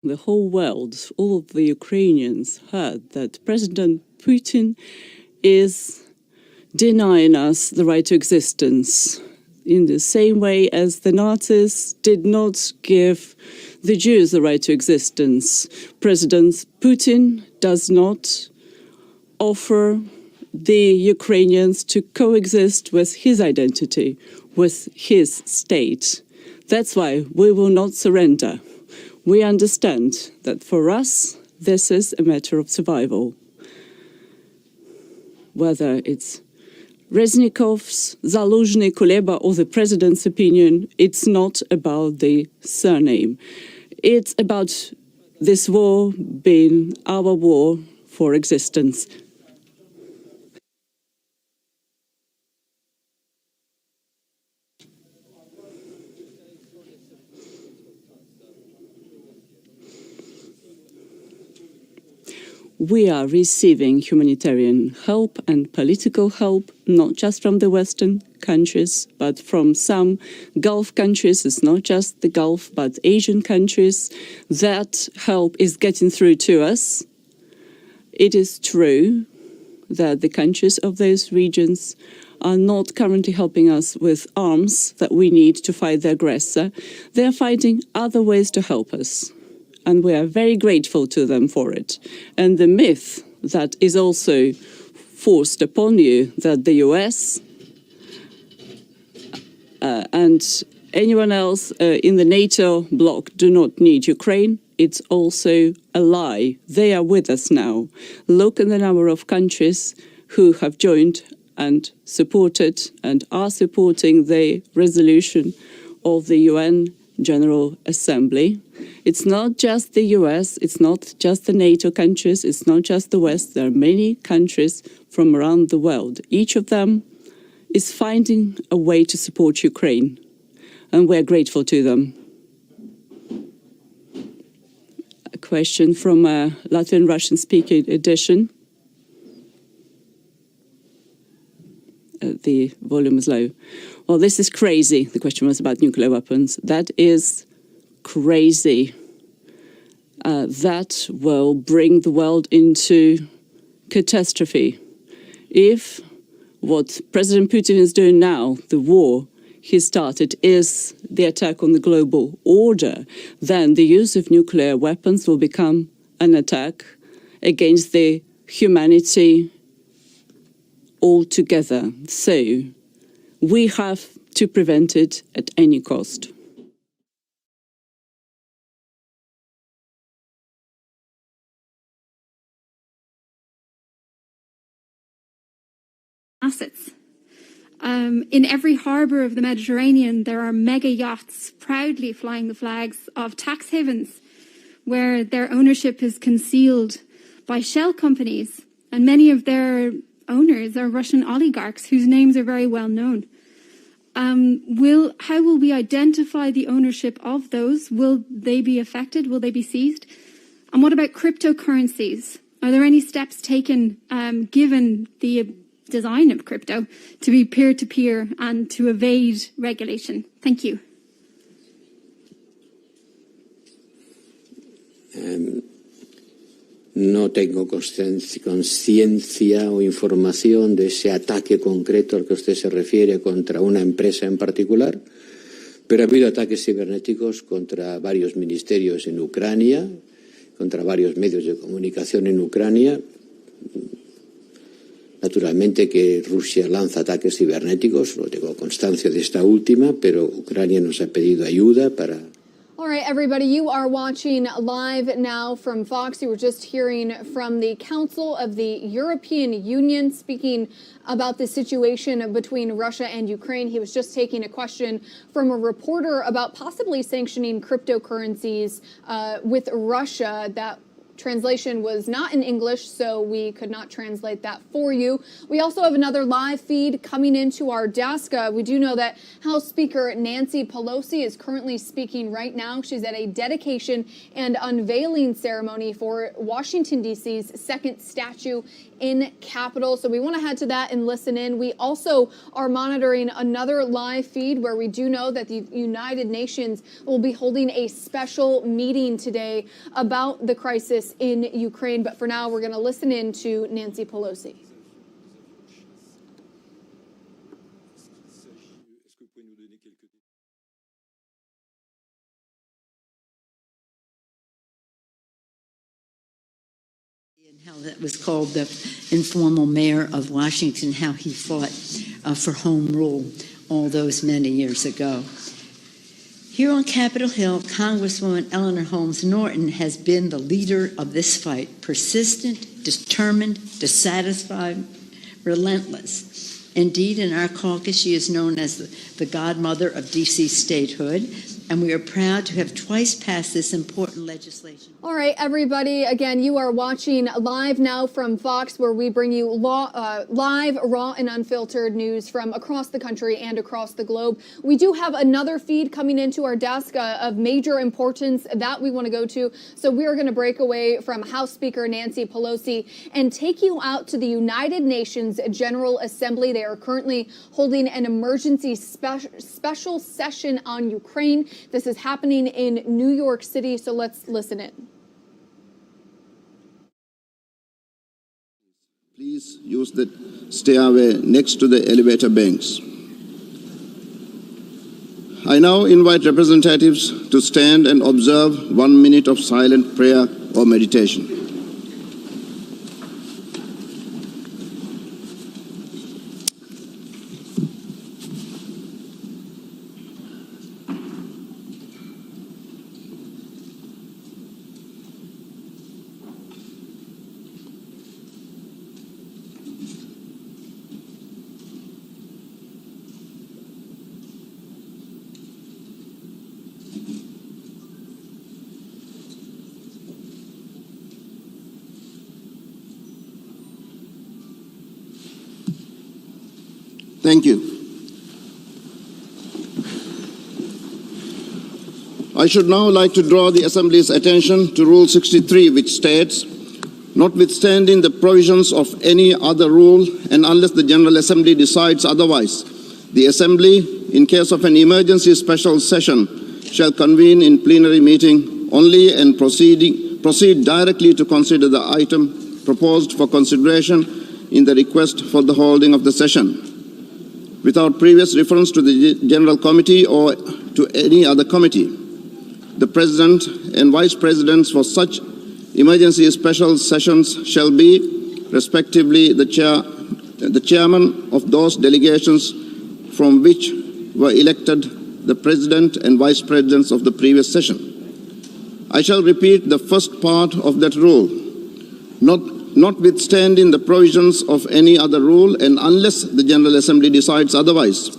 the whole world, all of the Ukrainians heard that President Putin is denying us the right to existence in the same way as the Nazis did not give the Jews the right to existence. President Putin does not offer the Ukrainians to coexist with his identity, with his state. That's why we will not surrender. We understand that for us, this is a matter of survival. Whether it's Reznikov's, Zaluzhny, Kuleba, or the president's opinion, it's not about the surname. It's about this war being our war for existence. We are receiving humanitarian help and political help, not just from the Western countries, but from some Gulf countries. It's not just the Gulf, but Asian countries. That help is getting through to us. It is true that the countries of those regions are not currently helping us with arms that we need to fight the aggressor. They are finding other ways to help us. And we are very grateful to them for it. And the myth that is also forced upon you that the US and anyone else in the NATO bloc do not need Ukraine, it's also a lie. They are with us now. Look at the number of countries who have joined and supported and are supporting the resolution of the UN General Assembly. It's not just the US, it's not just the NATO countries, it's not just the West. There are many countries from around the world. Each of them is finding a way to support Ukraine, and we're grateful to them. A question from a Latvian Russian speaking edition. The volume is low. Well, this is crazy. The question was about nuclear weapons. That is crazy. That will bring the world into catastrophe. If what President Putin is doing now, the war he started, is the attack on the global order, then the use of nuclear weapons will become an attack against the humanity altogether. So we have to prevent it at any cost. Assets. In every harbour of the Mediterranean, there are mega yachts proudly flying the flags of tax havens, where their ownership is concealed by shell companies, and many of their owners are Russian oligarchs whose names are very well known. How will we identify the ownership of those? Will they be affected? Will they be seized? And what about cryptocurrencies? Are there any steps taken, given the design of crypto, to be peer-to-peer and to evade regulation? Thank you. No tengo conciencia o información de ese ataque concreto al que usted se refiere contra una empresa en particular, pero ha habido ataques cibernéticos contra varios ministerios en Ucrania, contra varios medios de comunicación en Ucrania. Naturalmente que Rusia lanza ataques cibernéticos, no tengo constancia de esta última, pero Ucrania nos ha pedido ayuda para... All right, everybody, you are watching live now from Fox. You were just hearing from the Council of the European Union speaking about the situation between Russia and Ukraine. He was just taking a question from a reporter about possibly sanctioning cryptocurrencies with Russia that translation was not in English, so we could not translate that for you. We also have another live feed coming into our desk. We do know that House Speaker Nancy Pelosi is currently speaking right now. She's at a dedication and unveiling ceremony for Washington, D.C.'s second statue in Capitol. So we want to head to that and listen in. We also are monitoring another live feed where we do know that the United Nations will be holding a special meeting today about the crisis in Ukraine. But for now, we're going to listen in to Nancy Pelosi. How that was called the informal mayor of Washington, how he fought for home rule all those many years ago. Here on Capitol Hill, Congresswoman Eleanor Holmes Norton has been the leader of this fight, persistent, determined, dissatisfied, relentless. Indeed, in our caucus, she is known as the godmother of D.C. statehood, and we are proud to have twice passed this important legislation. All right, everybody. Again, you are watching live now from Fox, where we bring you live, raw, and unfiltered news from across the country and across the globe. We do have another feed coming into our desk of major importance that we want to go to. So we are going to break away from House Speaker Nancy Pelosi and take you out to the United Nations General Assembly. They are currently holding an emergency special session on Ukraine. This is happening in New York City, so let's listen in. Please use the stairway next to the elevator banks. I now invite representatives to stand and observe 1 minute of silent prayer or meditation. Thank you. I should now like to draw the Assembly's attention to Rule 63, which states, notwithstanding the provisions of any other rule and unless the General Assembly decides otherwise, the Assembly, in case of an emergency special session, shall convene in plenary meeting only and proceed directly to consider the item proposed for consideration in the request for the holding of the session, without previous reference to the General Committee or to any other committee. The President and Vice Presidents for such emergency special sessions shall be, respectively, the Chairman of those delegations from which were elected the President and Vice Presidents of the previous session. I shall repeat the first part of that rule. Notwithstanding the provisions of any other rule and unless the General Assembly decides otherwise.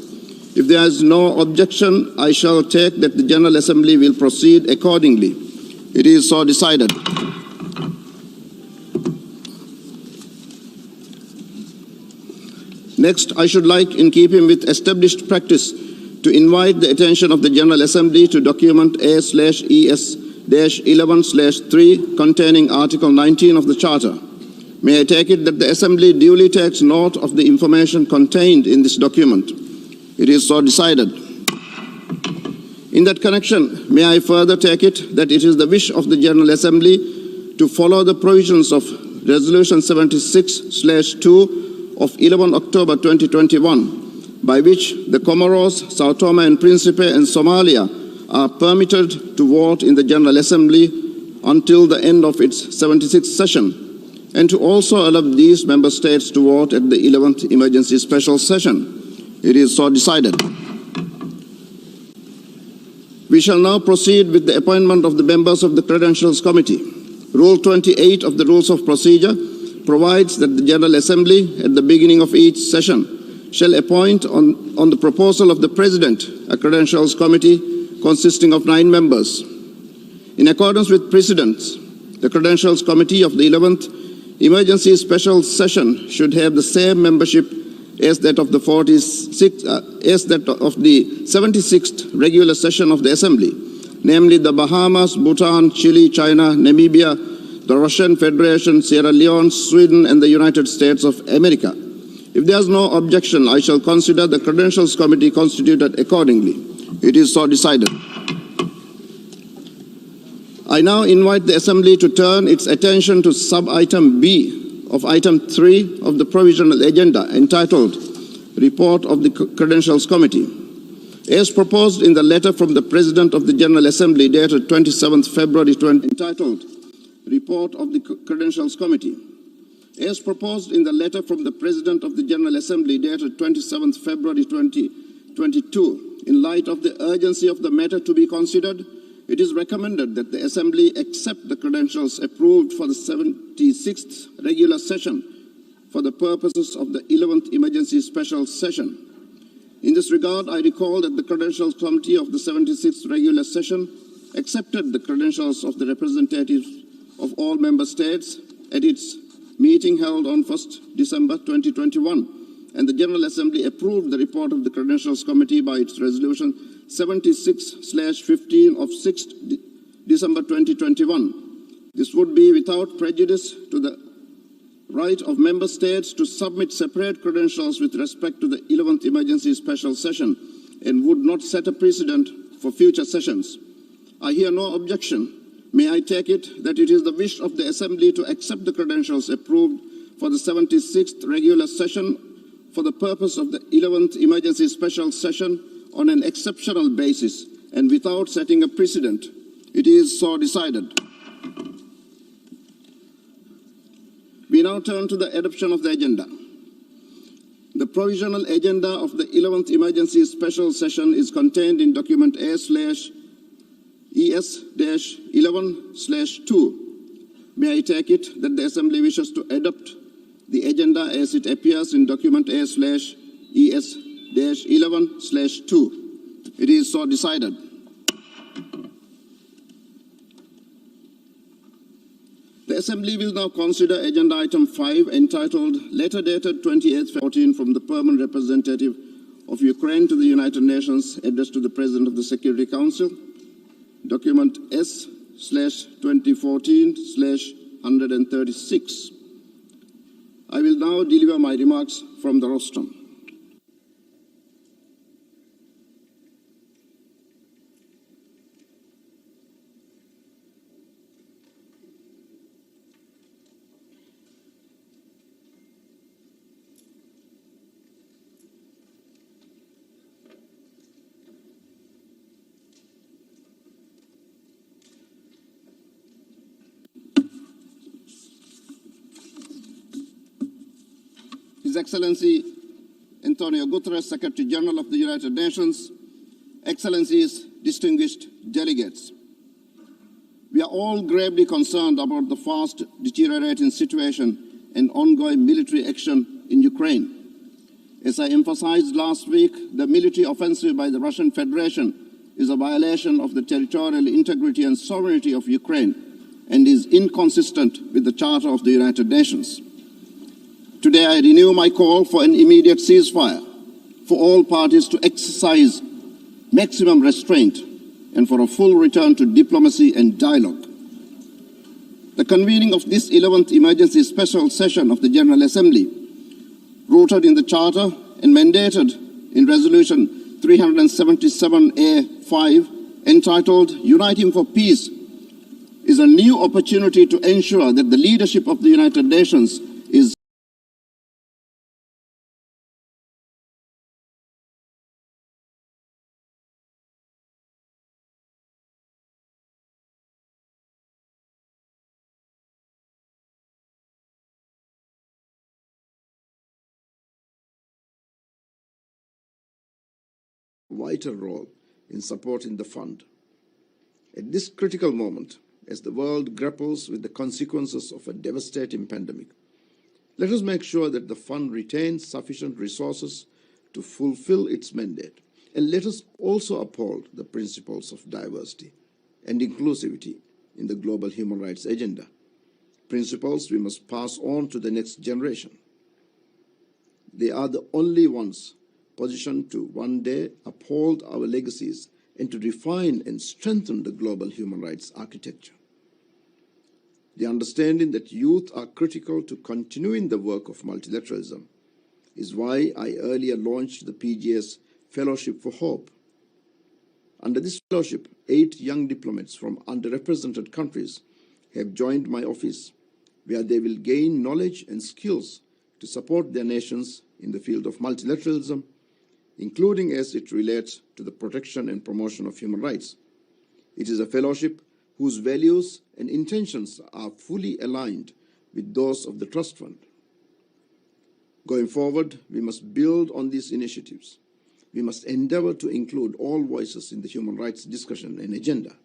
If there is no objection, I shall take that the General Assembly will proceed accordingly. It is so decided. Next, I should like, in keeping with established practice, to invite the attention of the General Assembly to document A/ES-11/3 containing Article 19 of the Charter. May I take it that the Assembly duly takes note of the information contained in this document. It is so decided. In that connection, may I further take it that it is the wish of the General Assembly to follow the provisions of Resolution 76/2 of 11 October 2021, by which the Comoros, Sao Tome and Principe, and Somalia are permitted to vote in the General Assembly until the end of its 76th session, and to also allow these member states to vote at the 11th emergency special session. It is so decided. We shall now proceed with the appointment of the members of the Credentials Committee. Rule 28 of the Rules of Procedure provides that the General Assembly, at the beginning of each session, shall appoint on the proposal of the President a Credentials Committee consisting of 9 members. In accordance with precedents, The Credentials Committee of the 11th Emergency Special Session should have the same membership as that of the 76th regular session of the Assembly, namely the Bahamas, Bhutan, Chile, China, Namibia, the Russian Federation, Sierra Leone, Sweden, and the United States of America. If there is no objection, I shall consider the Credentials Committee constituted accordingly. It is so decided. I now invite the Assembly to turn its attention to sub-item B of item 3 of the provisional agenda entitled Report of the Credentials Committee. As proposed in the letter from the President of the General Assembly dated 27th February 20, entitled Report of the Credentials Committee. As proposed in the letter from the President of the General Assembly dated 27th February 2022, in light of the urgency of the matter to be considered, it is recommended that the Assembly accept the credentials approved for the 76th regular session for the purposes of the 11th Emergency Special Session. In this regard, I recall that the Credentials Committee of the 76th regular session accepted the credentials of the representatives of all member states at its meeting held on 1st December 2021, and the General Assembly approved the report of the Credentials Committee by its resolution 76/15 of 6th December 2021. This would be without prejudice to the right of member states to submit separate credentials with respect to the 11th Emergency Special Session and would not set a precedent for future sessions. I hear no objection. May I take it that it is the wish of the Assembly to accept the credentials approved for the 76th regular session for the purpose of the 11th Emergency Special Session on an exceptional basis and without setting a precedent. It is so decided. We now turn to the adoption of the agenda. The provisional agenda of the 11th Emergency Special Session is contained in document A/ES-11/2. May I take it that the Assembly wishes to adopt the agenda as it appears in document A/ES-11/2. It is so decided. The Assembly will now consider agenda item 5 entitled Letter dated 28th February from the Permanent Representative of Ukraine to the United Nations addressed to the President of the Security Council, document S/2014/136. I will now deliver my remarks from the rostrum. His Excellency Antonio Guterres, Secretary General of the United Nations, Excellencies, distinguished delegates. We are all gravely concerned about the fast deteriorating situation and ongoing military action in Ukraine. As I emphasized last week, the military offensive by the Russian Federation is a violation of the territorial integrity and sovereignty of Ukraine and is inconsistent with the Charter of the United Nations. Today, I renew my call for an immediate ceasefire, for all parties to exercise maximum restraint, and for a full return to diplomacy and dialogue. The convening of this 11th Emergency Special Session of the General Assembly, rooted in the Charter and mandated in Resolution 377A5, entitled Uniting for Peace, is a new opportunity to ensure that the leadership of the United Nations is vital role in supporting the fund. At this critical moment, as the world grapples with the consequences of a devastating pandemic, let us make sure that the fund retains sufficient resources to fulfill its mandate, and let us also uphold the principles of diversity and inclusivity in the global human rights agenda, principles we must pass on to the next generation. They are the only ones positioned to one day uphold our legacies and to refine and strengthen the global human rights architecture. The understanding that youth are critical to continuing the work of multilateralism is why I earlier launched the PGS Fellowship for Hope. Under this fellowship, 8 young diplomats from underrepresented countries have joined my office, where they will gain knowledge and skills to support their nations in the field of multilateralism, including as it relates to the protection and promotion of human rights. It is a fellowship whose values and intentions are fully aligned with those of the Trust Fund. Going forward, we must build on these initiatives. We must endeavor to include all voices in the human rights discussion and agenda.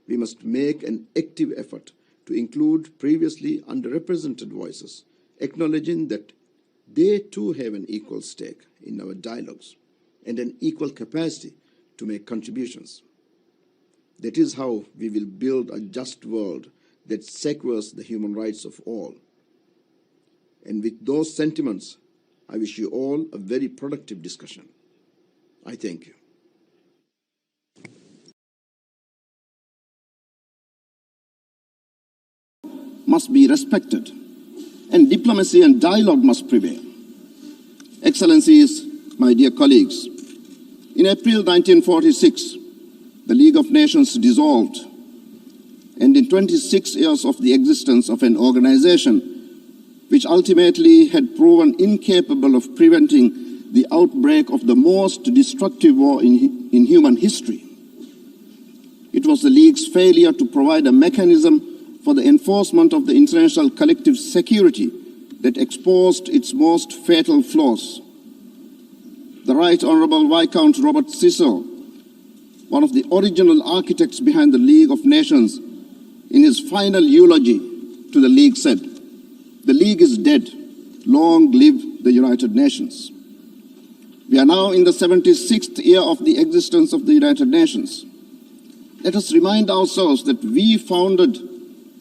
We must make an active effort to include previously underrepresented voices, acknowledging that they too have an equal stake in our dialogues and an equal capacity to make contributions. That is how we will build a just world that secures the human rights of all. And with those sentiments, I wish you all a very productive discussion. I thank you. Must be respected, and diplomacy and dialogue must prevail. Excellencies, my dear colleagues, in April 1946, the League of Nations dissolved, and in 26 years of the existence of an organization which ultimately had proven incapable of preventing the outbreak of the most destructive war in human history, it was the League's failure to provide a mechanism for the enforcement of the international collective security that exposed its most fatal flaws. The Right Honourable Viscount Robert Cecil, one of the original architects behind the League of Nations, in his final eulogy to the League said, "The League is dead. Long live the United Nations." We are now in the 76th year of the existence of the United Nations. Let us remind ourselves that we founded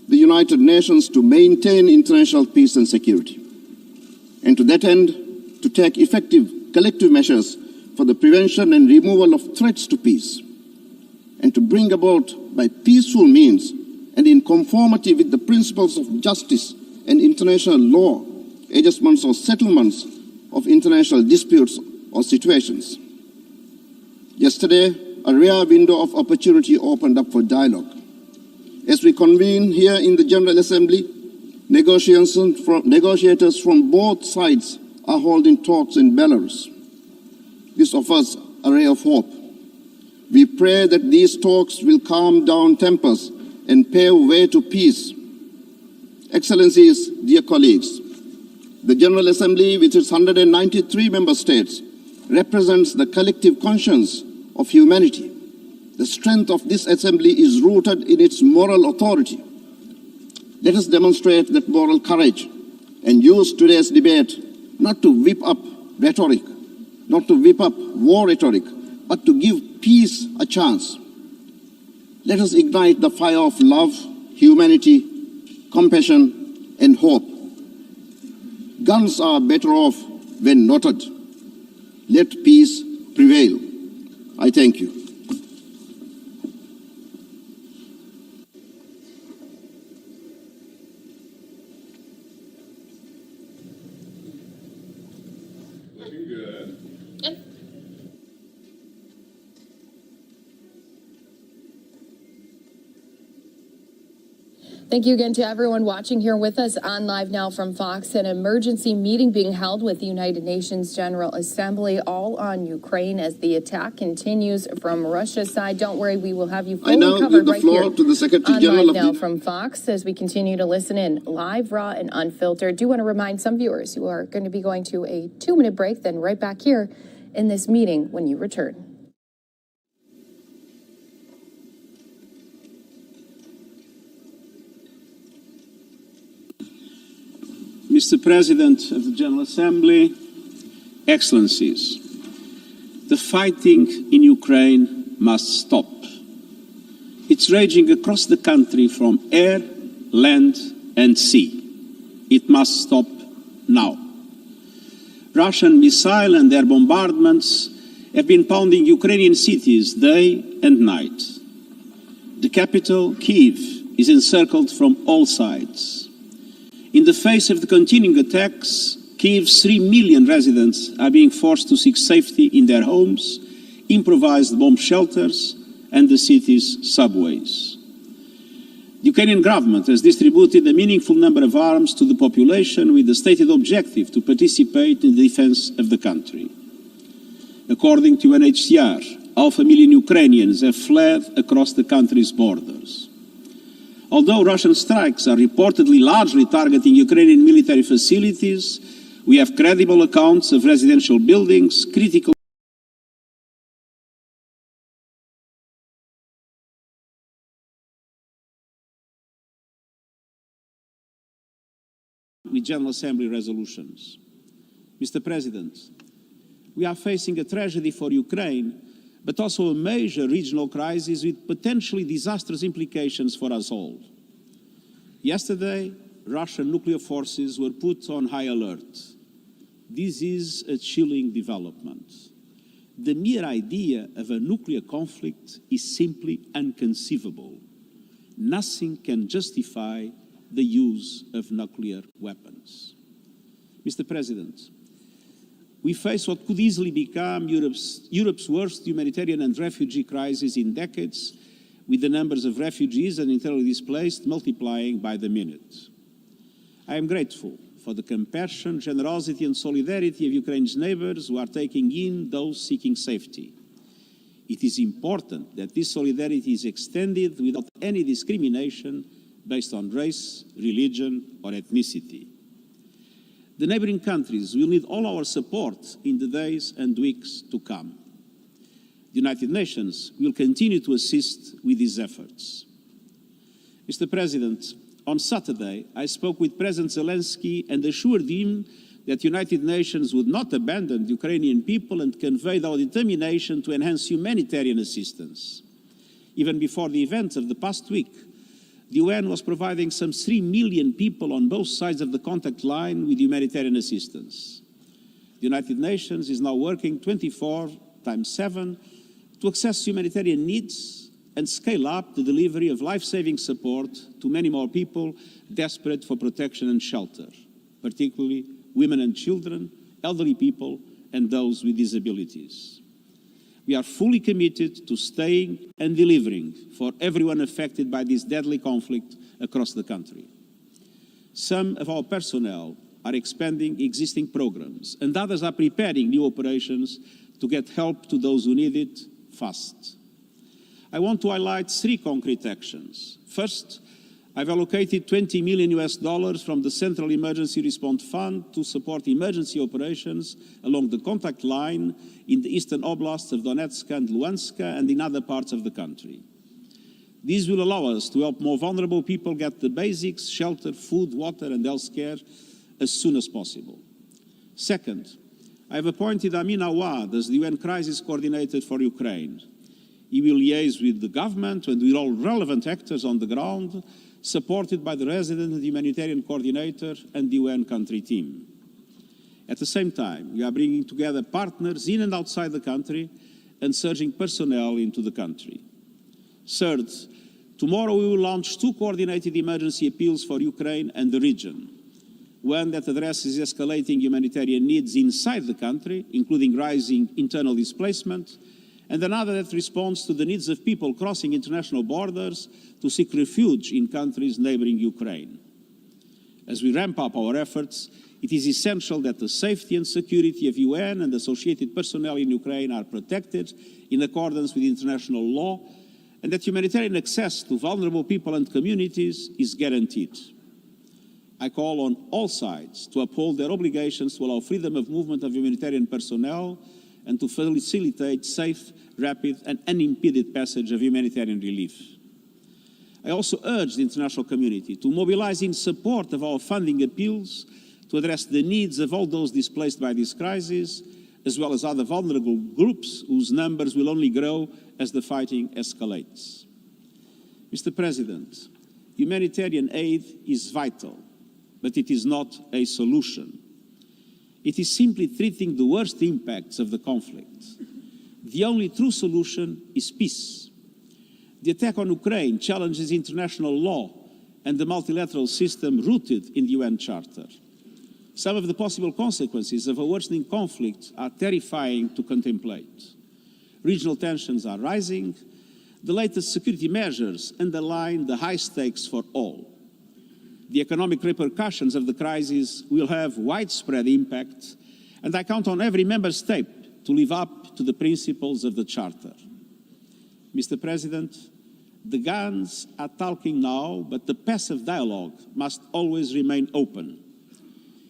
the United Nations to maintain international peace and security, and to that end, to take effective collective measures for the prevention and removal of threats to peace, and to bring about by peaceful means and in conformity with the principles of justice and international law, adjustments or settlements of international disputes or situations. Yesterday, a rare window of opportunity opened up for dialogue. As we convene here in the General Assembly, negotiators from both sides are holding talks in Belarus. This offers a ray of hope. We pray that these talks will calm down tempers and pave way to peace. Excellencies, dear colleagues, the General Assembly, with its 193 member states, represents the collective conscience of humanity. The strength of this assembly is rooted in its moral authority. Let us demonstrate that moral courage and use today's debate not to whip up rhetoric, not to whip up war rhetoric, but to give peace a chance. Let us ignite the fire of love, humanity, compassion, and hope. Guns are better off when noted. Let peace prevail. I thank you. Looking good. Good. Thank you again to everyone watching here with us on Live Now from Fox. An emergency meeting being held with the United Nations General Assembly, all on Ukraine as the attack continues from Russia's side. Don't worry, we will have you fully covered right here to the Secretary on General Live Now from Fox as we continue to listen in live, raw, and unfiltered. Do want to remind some viewers you are going to be going to a 2-minute break, then right back here in this meeting when you return. Mr. President of the General Assembly, Excellencies, the fighting in Ukraine must stop. It's raging across the country from air, land, and sea. It must stop now. Russian missile and air bombardments have been pounding Ukrainian cities day and night. The capital, Kyiv, is encircled from all sides. In the face of the continuing attacks, Kyiv's 3 million residents are being forced to seek safety in their homes, improvised bomb shelters, and the city's subways. The Ukrainian government has distributed a meaningful number of arms to the population with the stated objective to participate in the defense of the country. According to UNHCR, 500,000 Ukrainians have fled across the country's borders. Although Russian strikes are reportedly largely targeting Ukrainian military facilities, we have credible accounts of residential buildings, critical with General Assembly resolutions. Mr. President, we are facing a tragedy for Ukraine, but also a major regional crisis with potentially disastrous implications for us all. Yesterday, Russian nuclear forces were put on high alert. This is a chilling development. The mere idea of a nuclear conflict is simply inconceivable. Nothing can justify the use of nuclear weapons. Mr. President, we face what could easily become Europe's worst humanitarian and refugee crisis in decades, with the numbers of refugees and internally displaced multiplying by the minute. I am grateful for the compassion, generosity and solidarity of Ukraine's neighbors who are taking in those seeking safety. It is important that this solidarity is extended without any discrimination based on race, religion or ethnicity. The neighboring countries will need all our support in the days and weeks to come. The United Nations will continue to assist with these efforts. Mr. President, on Saturday, I spoke with President Zelensky and assured him that the United Nations would not abandon the Ukrainian people and conveyed our determination to enhance humanitarian assistance. Even before the events of the past week, the UN was providing some 3 million people on both sides of the contact line with humanitarian assistance. The United Nations is now working 24/7 to access humanitarian needs and scale up the delivery of life-saving support to many more people desperate for protection and shelter, particularly women and children, elderly people, and those with disabilities. We are fully committed to staying and delivering for everyone affected by this deadly conflict across the country. Some of our personnel are expanding existing programs, and others are preparing new operations to get help to those who need it fast. I want to highlight 3 concrete actions. First, I've allocated $20 million from the Central Emergency Response Fund to support emergency operations along the contact line in the eastern oblasts of Donetsk and Luhansk and in other parts of the country. These will allow us to help more vulnerable people get the basics, shelter, food, water and health care as soon as possible. Second, I have appointed Amin Awad as the UN Crisis Coordinator for Ukraine. He will liaise with the government and with all relevant actors on the ground, supported by the resident humanitarian coordinator and the UN country team. At the same time, we are bringing together partners in and outside the country and surging personnel into the country. Third, tomorrow we will launch 2 coordinated emergency appeals for Ukraine and the region. One that addresses escalating humanitarian needs inside the country, including rising internal displacement, and another that responds to the needs of people crossing international borders to seek refuge in countries neighboring Ukraine. As we ramp up our efforts, it is essential that the safety and security of UN and associated personnel in Ukraine are protected in accordance with international law, and that humanitarian access to vulnerable people and communities is guaranteed. I call on all sides to uphold their obligations to allow freedom of movement of humanitarian personnel and to facilitate safe, rapid and unimpeded passage of humanitarian relief. I also urge the international community to mobilize in support of our funding appeals to address the needs of all those displaced by this crisis, as well as other vulnerable groups whose numbers will only grow as the fighting escalates. Mr. President, humanitarian aid is vital, but it is not a solution. It is simply treating the worst impacts of the conflict. The only true solution is peace. The attack on Ukraine challenges international law and the multilateral system rooted in the UN Charter. Some of the possible consequences of a worsening conflict are terrifying to contemplate. Regional tensions are rising. The latest security measures underline the high stakes for all. The economic repercussions of the crisis will have widespread impact, and I count on every member state to live up to the principles of the Charter. Mr. President, the guns are talking now, but the path of dialogue must always remain open.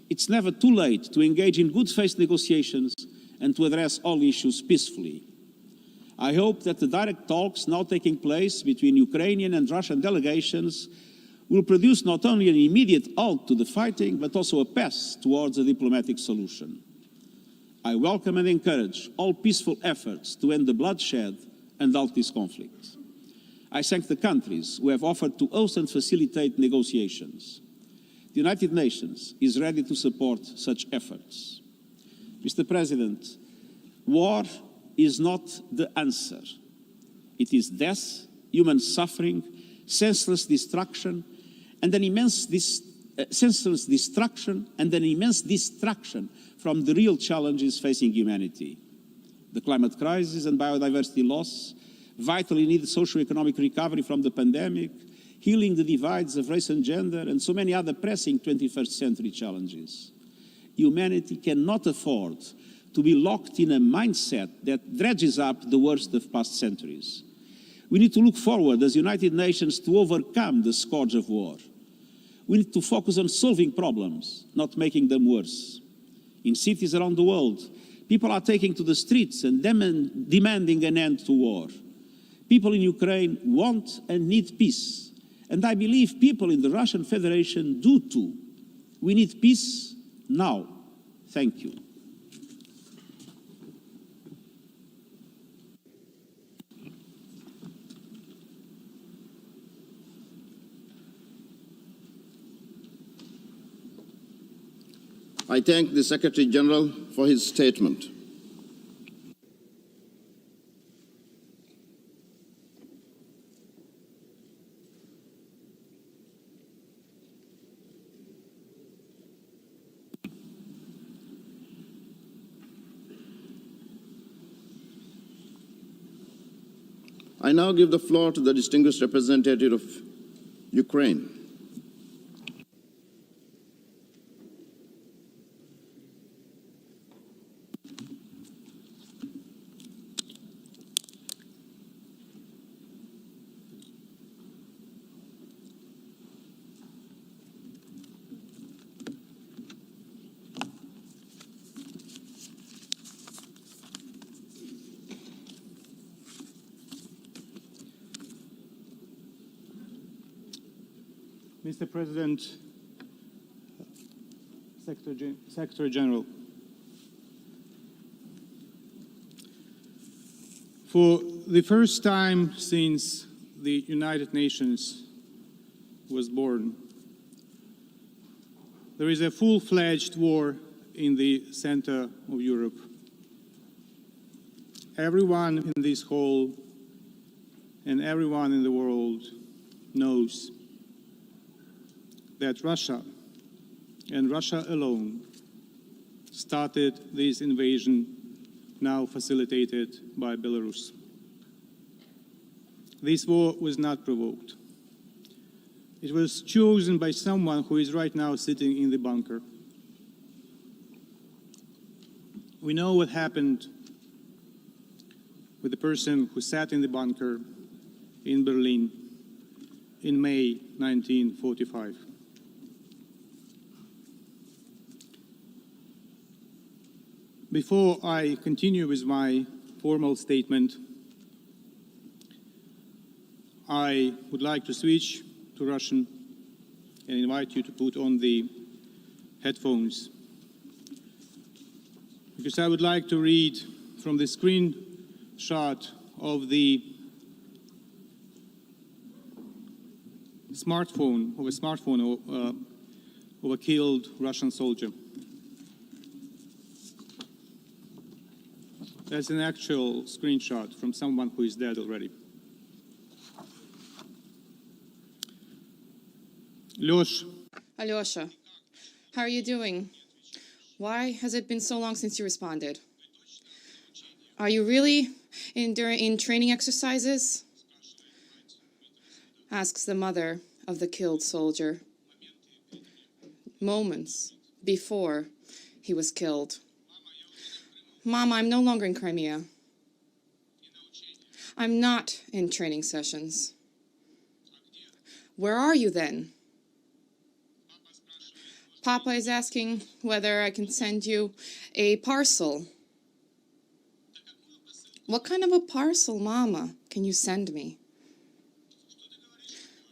It's never too late to engage in good faith negotiations and to address all issues peacefully. I hope that the direct talks now taking place between Ukrainian and Russian delegations will produce not only an immediate halt to the fighting, but also a path towards a diplomatic solution. I welcome and encourage all peaceful efforts to end the bloodshed and halt this conflict. I thank the countries who have offered to host and facilitate negotiations. The United Nations is ready to support such efforts. Mr. President, war is not the answer. It is death, human suffering, senseless destruction, and an immense distraction from the real challenges facing humanity. The climate crisis and biodiversity loss, vitally needed socio-economic recovery from the pandemic, healing the divides of race and gender, and so many other pressing 21st century challenges. Humanity cannot afford to be locked in a mindset that dredges up the worst of past centuries. We need to look forward as United Nations to overcome the scourge of war. We need to focus on solving problems, not making them worse. In cities around the world, people are taking to the streets and demanding an end to war. People in Ukraine want and need peace. And I believe people in the Russian Federation do too. We need peace now. Thank you. I thank the Secretary General for his statement. I now give the floor to the distinguished representative of Ukraine. Mr. President, Secretary General, for the first time since the United Nations was born, there is a full-fledged war in the center of Europe. Everyone in this hall and everyone in the world knows that Russia, and Russia alone, started this invasion now facilitated by Belarus. This war was not provoked. It was chosen by someone who is right now sitting in the bunker. We know what happened with the person who sat in the bunker in Berlin in May 1945. Before I continue with my formal statement, I would like to switch to Russian and invite you to put on the headphones, because I would like to read from the screenshot of the smartphone of a killed Russian soldier. That's an actual screenshot from someone who is dead already. Alyosha, how are you doing? Why has it been so long since you responded? Are you really in training exercises? Asks the mother of the killed soldier. Moments before he was killed. Mama, I'm no longer in Crimea. I'm not in training sessions. Where are you then? Papa is asking whether I can send you a parcel. What kind of a parcel, Mama, can you send me?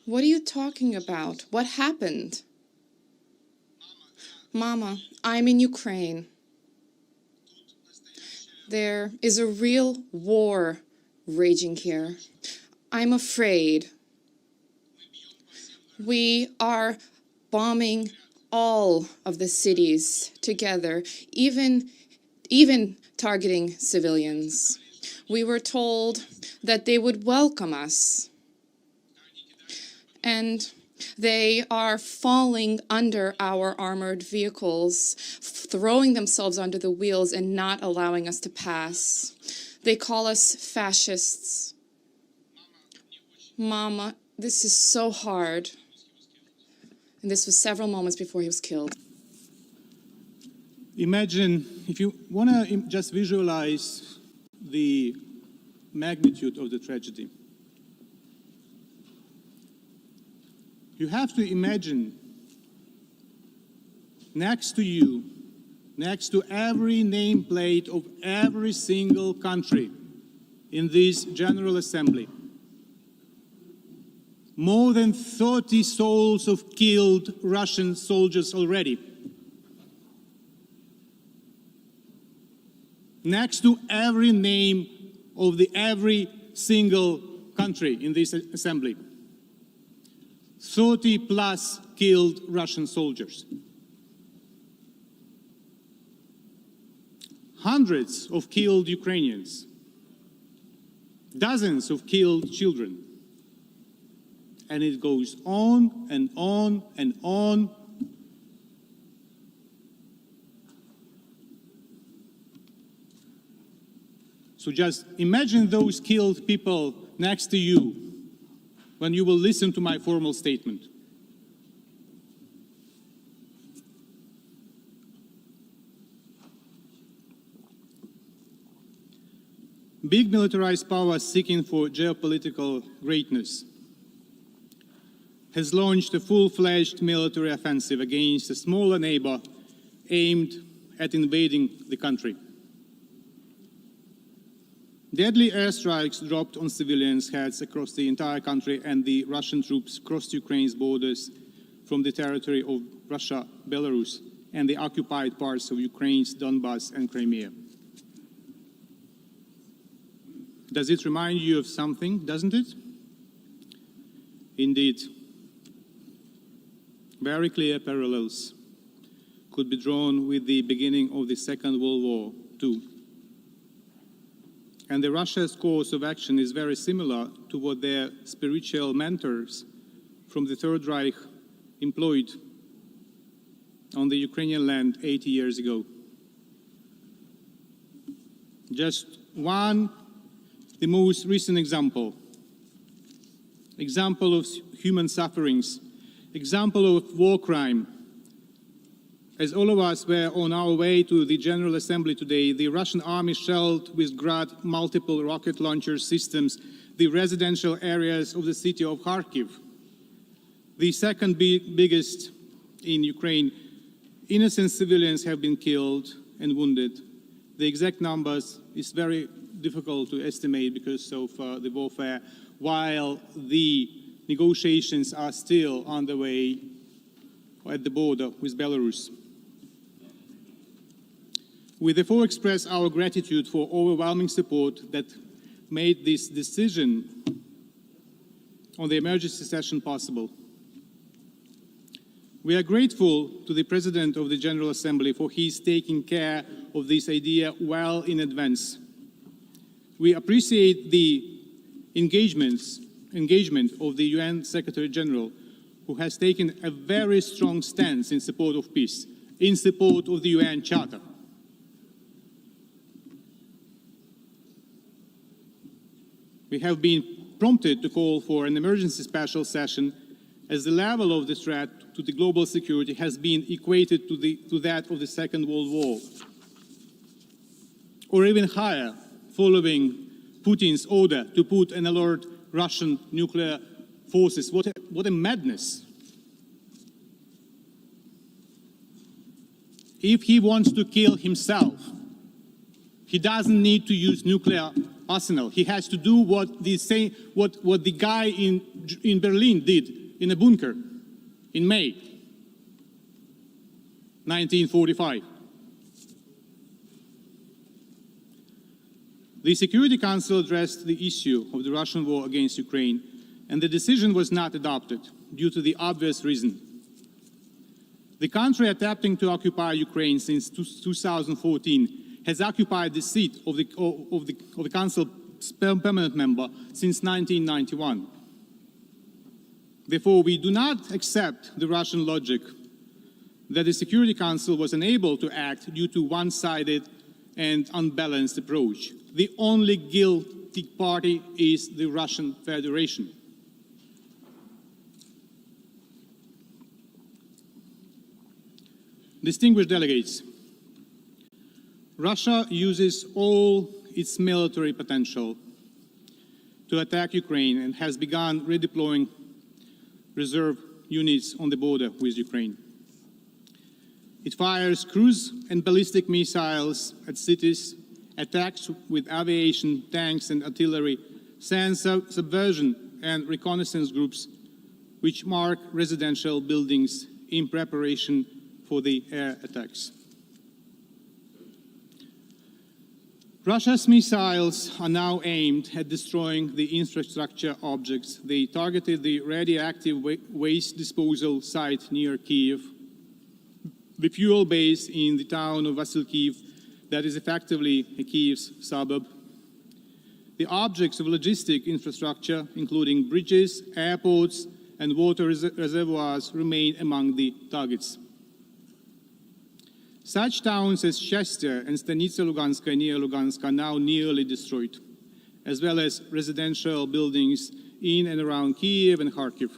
What are you talking about? What happened? Mama, I'm in Ukraine. There is a real war raging here. I'm afraid. We are bombing all of the cities together, even targeting civilians. We were told that they would welcome us. And they are falling under our armored vehicles, throwing themselves under the wheels and not allowing us to pass. They call us fascists. Mama, this is so hard. And this was several moments before he was killed. Imagine, if you want to just visualize the magnitude of the tragedy, you have to imagine next to you, next to every nameplate of every single country in this General Assembly, more than 30 souls of killed Russian soldiers already. Next to every name of every single country in this assembly. 30 plus killed Russian soldiers. Hundreds of killed Ukrainians. Dozens of killed children. And it goes on and on and on. So just imagine those killed people next to you when you will listen to my formal statement. Big militarized powers seeking for geopolitical greatness has launched a full-fledged military offensive against a smaller neighbor aimed at invading the country. Deadly airstrikes dropped on civilians' heads across the entire country, and the Russian troops crossed Ukraine's borders from the territory of Russia, Belarus, and the occupied parts of Ukraine's Donbas and Crimea. Does it remind you of something, doesn't it? Indeed. Very clear parallels could be drawn with the beginning of the Second World War, too. And Russia's course of action is very similar to what their spiritual mentors from the Third Reich employed on the Ukrainian land 80 years ago. Just the most recent example of human sufferings, example of war crime. As all of us were on our way to the General Assembly today, the Russian army shelled with Grad multiple rocket launcher systems the residential areas of the city of Kharkiv, the second biggest in Ukraine. Innocent civilians have been killed and wounded. The exact numbers is very difficult to estimate because of the warfare, while the negotiations are still underway at the border with Belarus. We therefore express our gratitude for overwhelming support that made this decision on the emergency session possible. We are grateful to the President of the General Assembly for his taking care of this idea well in advance. We appreciate the engagement of the UN Secretary General, who has taken a very strong stance in support of peace, in support of the UN Charter. We have been prompted to call for an emergency special session as the level of the threat to the global security has been equated to that of the Second World War, or even higher, following Putin's order to put and alert Russian nuclear forces. What a madness. If he wants to kill himself, he doesn't need to use nuclear arsenal. He has to do what the guy in Berlin did in a bunker in May 1945. The Security Council addressed the issue of the Russian war against Ukraine, and the decision was not adopted due to the obvious reason. The country attempting to occupy Ukraine since 2014 has occupied the seat of the Council permanent member since 1991. Therefore, we do not accept the Russian logic that the Security Council was unable to act due to one-sided and unbalanced approach. The only guilty party is the Russian Federation. Distinguished delegates, Russia uses all its military potential to attack Ukraine and has begun redeploying reserve units on the border with Ukraine. It fires cruise and ballistic missiles at cities, attacks with aviation, tanks and artillery, sends subversion and reconnaissance groups which mark residential buildings in preparation for the air attacks. Russia's missiles are now aimed at destroying the infrastructure objects. They targeted the radioactive waste disposal site near Kyiv, the fuel base in the town of Vasilkiv that is effectively a Kyiv's suburb. The objects of logistic infrastructure, including bridges, airports, and water reservoirs, remain among the targets. Such towns as Chester and Stanitsa Luganska near Lugansk are now nearly destroyed, as well as residential buildings in and around Kyiv and Kharkiv.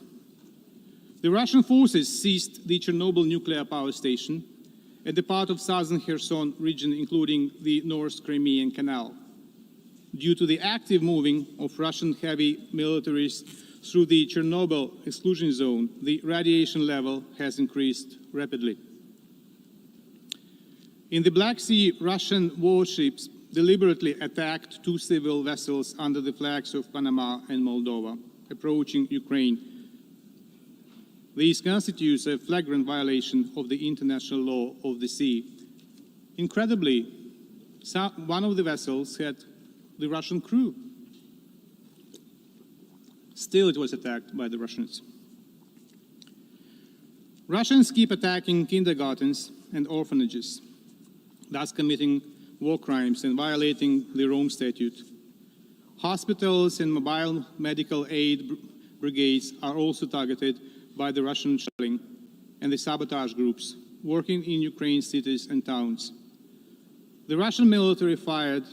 The Russian forces seized the Chernobyl nuclear power station and the part of southern Kherson region, including the North Crimean Canal. Due to the active moving of Russian heavy militaries through the Chernobyl exclusion zone, the radiation level has increased rapidly. In the Black Sea, Russian warships deliberately attacked two civil vessels under the flags of Panama and Moldova, approaching Ukraine. This constitutes a flagrant violation of the international law of the sea. Incredibly, one of the vessels had the Russian crew. Still, it was attacked by the Russians. Russians keep attacking kindergartens and orphanages, thus committing war crimes and violating the Rome Statute. Hospitals and mobile medical aid brigades are also targeted by the Russian shelling and the sabotage groups working in Ukraine's cities and towns. The Russian military fired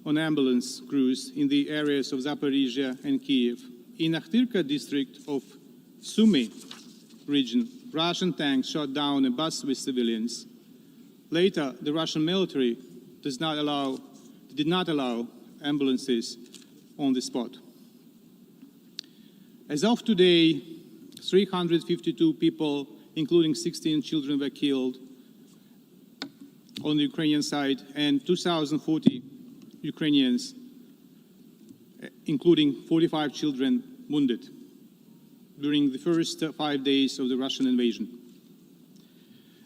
on ambulance crews in the areas of Zaporizhia and Kyiv. In Akhtirka district of Sumy region, Russian tanks shot down a bus with civilians. Later, the Russian military did not allow ambulances on the spot. As of today, 352 people, including 16 children, were killed on the Ukrainian side, and 2,040 Ukrainians, including 45 children, wounded during the first 5 days of the Russian invasion.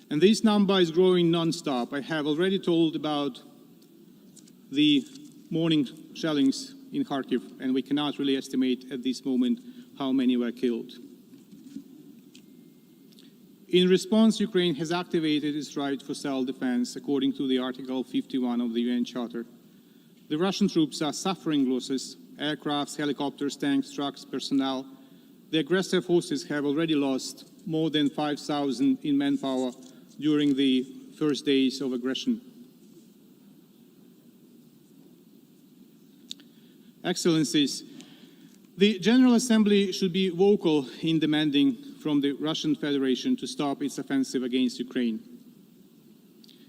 And this number is growing non-stop. I have already told about the morning shellings in Kharkiv, and we cannot really estimate at this moment how many were killed. In response, Ukraine has activated its right for self-defense according to the Article 51 of the UN Charter. The Russian troops are suffering losses: aircrafts, helicopters, tanks, trucks, personnel. The aggressor forces have already lost more than 5,000 in manpower during the first days of aggression. Excellencies, the General Assembly should be vocal in demanding from the Russian Federation to stop its offensive against Ukraine.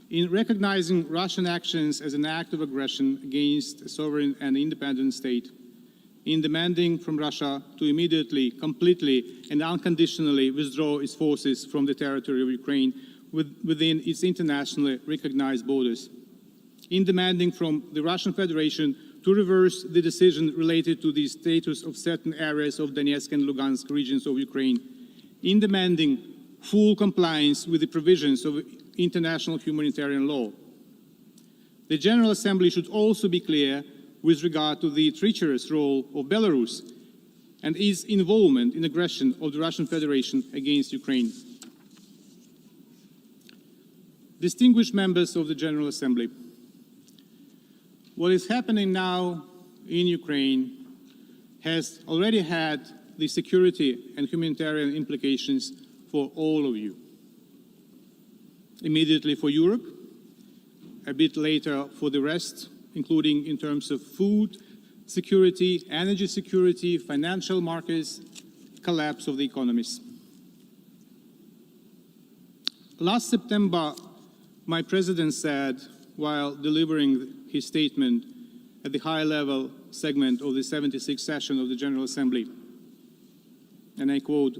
In recognizing Russian actions as an act of aggression against a sovereign and independent state, in demanding from Russia to immediately, completely, and unconditionally withdraw its forces from the territory of Ukraine within its internationally recognized borders, in demanding from the Russian Federation to reverse the decision related to the status of certain areas of Donetsk and Lugansk regions of Ukraine, in demanding full compliance with the provisions of international humanitarian law. The General Assembly should also be clear with regard to the treacherous role of Belarus and its involvement in aggression of the Russian Federation against Ukraine. Distinguished members of the General Assembly, what is happening now in Ukraine has already had the security and humanitarian implications for all of you. Immediately for Europe, a bit later for the rest, including in terms of food security, energy security, financial markets, collapse of the economies. Last September, my president said, while delivering his statement at the high-level segment of the 76th session of the General Assembly, and I quote,